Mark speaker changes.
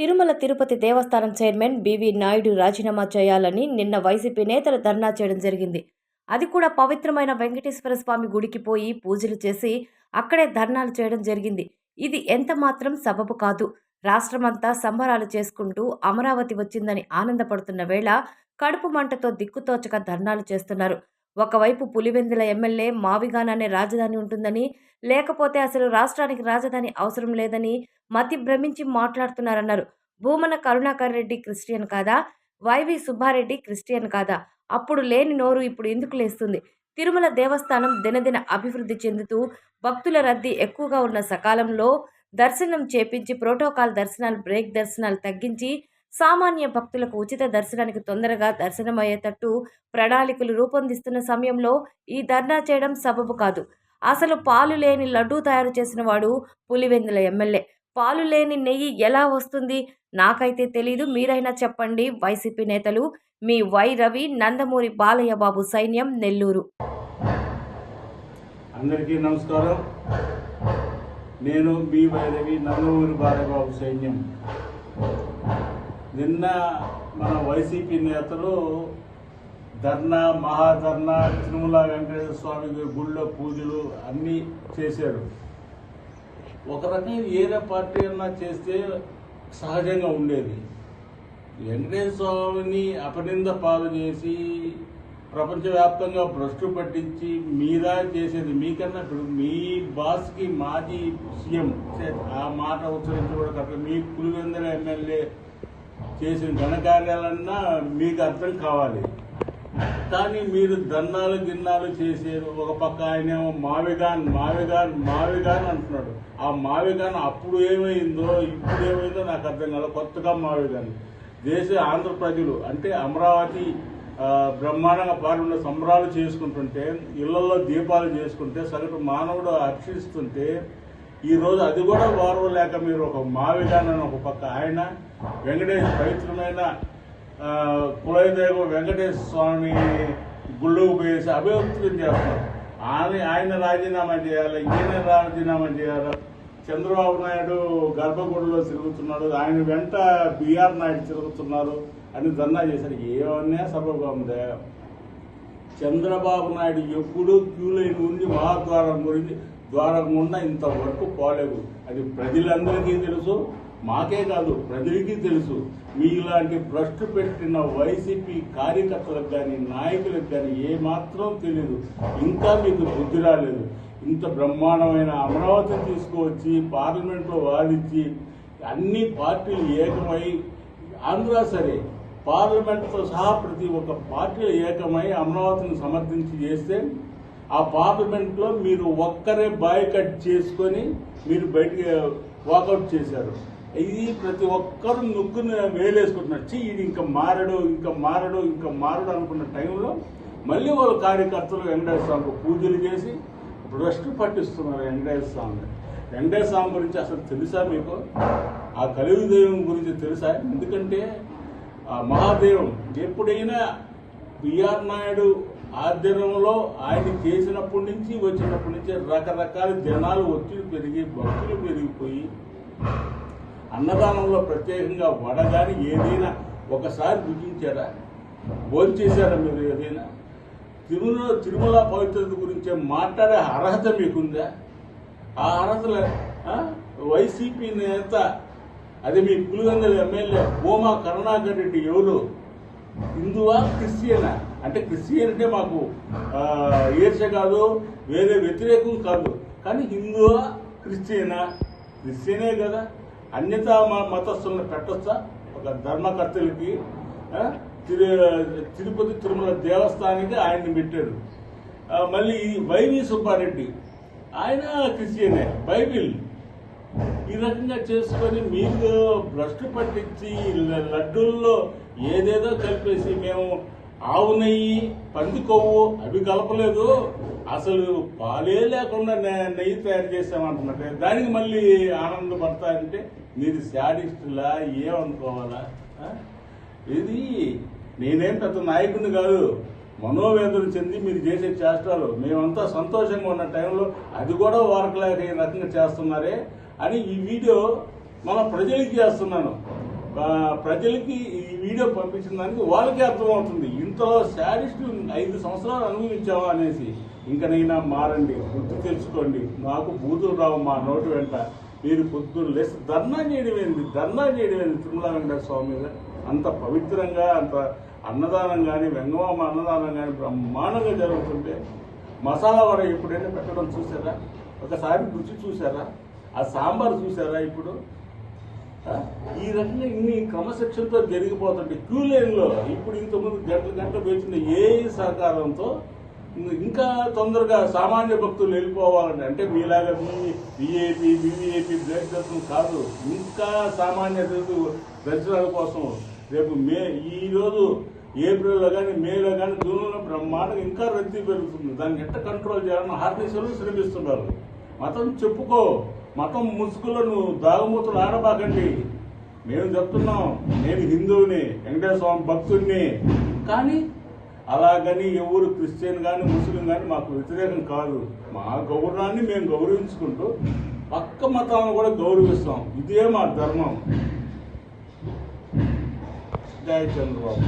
Speaker 1: తిరుమల తిరుపతి దేవస్థానం chairman BV Naidu రాజీనామా చేయాలని నిన్న వైసీపీ నేతలు ధర్నా చేయడం జరిగింది. అది కూడా పవిత్రమైన వెంకటేశ్వర స్వామి గుడికి పోయి పూజలు చేసి అక్కడే ధర్నాలు చేయడం జరిగింది. ఇది ఎంత మాత్రం సబబు కాదు. రాష్ట్రమంతా సంబరాలు చేసుకుంటూ అమరావతి వచ్చిందని ఆనందపడుతున్న వేళ కడుపు మంటతో దిక్కుతోచక ధర్నాలు చేస్తున్నారు. ఒకవైపు పులివెందుల ఎమ్మెల్యే మావిగాననే రాజధాని ఉంటుందని, లేకపోతే అసలు రాష్ట్రానికి రాజధాని అవసరం లేదని మతి భ్రమించి మాట్లాడుతున్నారన్నారు. భూమన కరుణాకర్ రెడ్డి క్రిస్టియన్ కాదా? వైవి సుబ్బారెడ్డి క్రిస్టియన్ కాదా? అప్పుడు లేని నోరు ఇప్పుడు ఎందుకు లేస్తుంది? తిరుమల దేవస్థానం దినదిన అభివృద్ధి చెందుతూ భక్తుల రద్దీ ఎక్కువగా ఉన్న సకాలంలో దర్శనం చేపించి ప్రోటోకాల్ దర్శనాలు, బ్రేక్ దర్శనాలు తగ్గించి సామాన్య భక్తులకు ఉచిత దర్శనానికి తొందరగా దర్శనమయ్యేటట్టు ప్రణాళికలు రూపొందిస్తున్న సమయంలో ఈ ధర్నా చేయడం సబబు కాదు. అసలు పాలు లేని లడ్డూ తయారు చేసిన వాడు పులివెందుల ఎమ్మెల్యే. పాలు లేని నెయ్యి ఎలా వస్తుంది? నాకైతే తెలీదు, మీరైనా చెప్పండి. వైసీపీ నేతలు మీ వై రవి, నందమూరి బాలయ్య బాబు సైన్యం, నెల్లూరు.
Speaker 2: అందరికీ నమస్కారం. నేను మీ వై రవి, నందమూరి బాలయ్య బాబు సైన్యం. నిన్న మన వైసీపీ నేతలు ధర్నా, మహాధర్నా, తిరుమల వెంకటేశ్వర స్వామి గుళ్ళో పూజలు అన్నీ చేశారు. ఒక రకంగా ఏరే పార్టీ అన్నా చేస్తే సహజంగా ఉండేది. వెంకటేశ్వర స్వామిని అపనింద పాలు చేసి ప్రపంచవ్యాప్తంగా భ్రష్టు పట్టించి మీరా చేసేది. మీకన్నా ఇప్పుడు మీ బాస్కి మాజీ సీఎం ఆ మాట ఉచ్చరించి కూడా కరెక్ట్. మీ పులివెందుల ఎమ్మెల్యే చేసిన ఘనకార్యాలన్నా మీకు అర్థం కావాలి. కానీ మీరు దన్నాలు గిన్నాలు చేసేది. ఒక పక్క ఆయనేమో మావిగాన్ మావిగాన్ మావిగాన్ అంటున్నాడు. ఆ మావిగాన్ అప్పుడు ఏమైందో ఇప్పుడు ఏమైందో నాకు అర్థం కాదు. కొత్తగా మావిగాన్ ఆంధ్ర ప్రజలు అంటే అమరావతి బ్రహ్మాండంగా పాల్గొన్న సంబరాలు చేసుకుంటుంటే, ఇళ్లలో దీపాలు చేసుకుంటే, సగటు మానవుడు హర్షిస్తుంటే ఈరోజు అది కూడా వారవలేక మీరు ఒక మావిగాన్ అని ఒక పక్క ఆయన పవిత్రమైన కులదైవం వెంకటేశ్వర స్వామి గుళ్ళకు పోయేసి అభివృద్ధి చేస్తున్నారు. ఆయన రాజీనామా చేయాలి, ఈయన రాజీనామా చేయాలి. చంద్రబాబు నాయుడు గర్భగుడిలో తిరుగుతున్నాడు, ఆయన వెంట బిఆర్ నాయుడు తిరుగుతున్నారు అని ధర్నా చేశారు. ఏమన్నా సబబుగా ఉందా? చంద్రబాబు నాయుడు ఎప్పుడూ క్యూలైన్ ఉంది మహాద్వారం గురించి, ద్వారం గుండా ఇంతవరకు పోలేదు. అది ప్రజలందరికీ తెలుసు, మాకే కాదు ప్రజలకి తెలుసు. మీలాంటి భ్రష్టు పెట్టిన వైసీపీ కార్యకర్తలకు కానీ నాయకులకు కానీ ఏమాత్రం తెలియదు. ఇంకా మీకు బుద్ధి రాలేదు. ఇంత బ్రహ్మాండమైన అమరావతిని తీసుకువచ్చి పార్లమెంట్లో వాదించి అన్ని పార్టీలు ఏకమై, ఆంధ్ర సరే పార్లమెంట్తో సహా ప్రతి ఒక్క పార్టీలు ఏకమై అమరావతిని సమర్థించి చేస్తే ఆ పార్లమెంట్లో మీరు ఒక్కరే బాయ్కట్ చేసుకొని మీరు బయటికి వాకౌట్ చేశారు. ఇది ప్రతి ఒక్కరు నుగ్గుని వేలేసుకుంటున్నారు. ఇది ఇంకా మారడు ఇంకా మారడు ఇంకా మారడు అనుకున్న టైంలో మళ్ళీ వాళ్ళ కార్యకర్తలు వెంకటేశ్వర స్వామికి పూజలు చేసి భ్రష్టు పట్టిస్తున్నారు. వెంకటేశ్వర స్వామి గురించి అసలు తెలుసా మీకు? ఆ కలియుగ దైవం గురించి తెలుసా? ఎందుకంటే ఆ మహాదేవం ఎప్పుడైనా బిఆర్ నాయుడు ఆధ్వర్యంలో ఆయన చేసినప్పటి నుంచి వచ్చినప్పటి నుంచి రకరకాల జనాలు ఒత్తిడి పెరిగి భక్తులు పెరిగిపోయి అన్నదానంలో ప్రత్యేకంగా వడగాని ఏదైనా ఒకసారి రుచించారా? భోంచేశారా మీరు? ఏదైనా తిరుమల పవిత్రత గురించి మాట్లాడే అర్హత మీకుందా? ఆ అర్హతల వైసీపీ నేత అదే మీ పులివెందుల ఎమ్మెల్యే భూమా కరుణాకర్ రెడ్డి ఎవరు? హిందువా క్రిస్టియనా? అంటే క్రిస్టియన్ అంటే మాకు ఈర్ష కాదు, వేరే వ్యతిరేకం కాదు. కానీ హిందువా క్రిస్టియనా? క్రిస్టియనే కదా. అన్యతా మతస్థులను పెట్టొచ్చా? ఒక ధర్మకర్తలకి తిరుపతి తిరుమల దేవస్థానానికి ఆయన్ని పెట్టారు. మళ్ళీ వైవి సుబ్బారెడ్డి ఆయన క్రిస్టియనే, బైబిల్ ఈ రకంగా చేసుకొని మీకు భ్రష్టు పట్టించి లడ్డూల్లో ఏదేదో కలిపేసి మేము ఆవు నెయ్యి, పంది కొవ్వు అవి కలపలేదు, అసలు పాలే లేకుండా నెయ్యి తయారు చేసామంటున్నట్టు దానికి మళ్ళీ ఆనందపడతారంటే మీరు శాడిస్టులా ఏమనుకోవాలా? ఇది నేనేం పెద్ద నాయకుడిని కాదు, మనోవేదన చెంది మీరు చేసే చేష్టాలు మేమంతా సంతోషంగా ఉన్న టైంలో అది కూడా వారకలేక ఈ రకంగా చేస్తున్నారే అని ఈ వీడియో మన ప్రజలకి చేస్తున్నాను. ప్రజలకి ఈ వీడియో పంపించిన దానికి వాళ్ళకే అర్థమవుతుంది ఇంతలో శాడిస్ట్ 5 సంవత్సరాలు అనుభవించావా అనేసి. ఇంకనైనా మారండి, బుద్ధి తెచ్చుకోండి. నాకు బూతులు రావు మా నోటి వెంట. మీరు పొద్దున్న లేసి ధర్నా చేయడమేంది తిరుమల వెంకటేశ్వర స్వామి మీద. అంత పవిత్రంగా, అంత అన్నదానం కానీ, వెంగమామ అన్నదానం కానీ బ్రహ్మాండంగా జరుగుతుంటే మసాలా వడ ఎప్పుడైనా పెట్టడం చూసారా? ఒకసారి రుచి చూసారా? ఆ సాంబార్ చూసారా? ఇప్పుడు ఈ రకంగా ఇన్ని క్రమశిక్షణతో జరిగిపోతుంటే క్యూ లైన్లో ఇప్పుడు ఇంతకుముందు గంటలు వేసిన ఏ సహకారంతో ఇంకా తొందరగా సామాన్య భక్తులు వెళ్ళిపోవాలంటే, అంటే మీలాగా బీవీఐపీ బ్లడ్ దర్శనం కాదు, ఇంకా సామాన్య దర్శనాల కోసం రేపు ఈరోజు ఏప్రిల్లో కానీ మేలో కానీ జూన్లో బ్రహ్మాండంగా ఇంకా రద్దీ పెరుగుతుంది. దాన్ని ఎట్ట కంట్రోల్ చేయాలని హార్నిసలు శ్రమిస్తున్నారు. మతం చెప్పుకో, మతం ముసుగులో నువ్వు దాగుమూతలు ఆడబాకండి. మేము చెప్తున్నాం, నేను హిందువుని, వెంకటేశ్వర స్వామి భక్తుడిని. కానీ అలాగని ఎవరు క్రిస్టియన్ కానీ ముస్లిం కానీ మాకు వ్యతిరేకం కాదు. మా గౌరవాన్ని మేము గౌరవించుకుంటూ పక్క మతాలను కూడా గౌరవిస్తాం. ఇదే మా ధర్మం. జై చంద్రబాబు.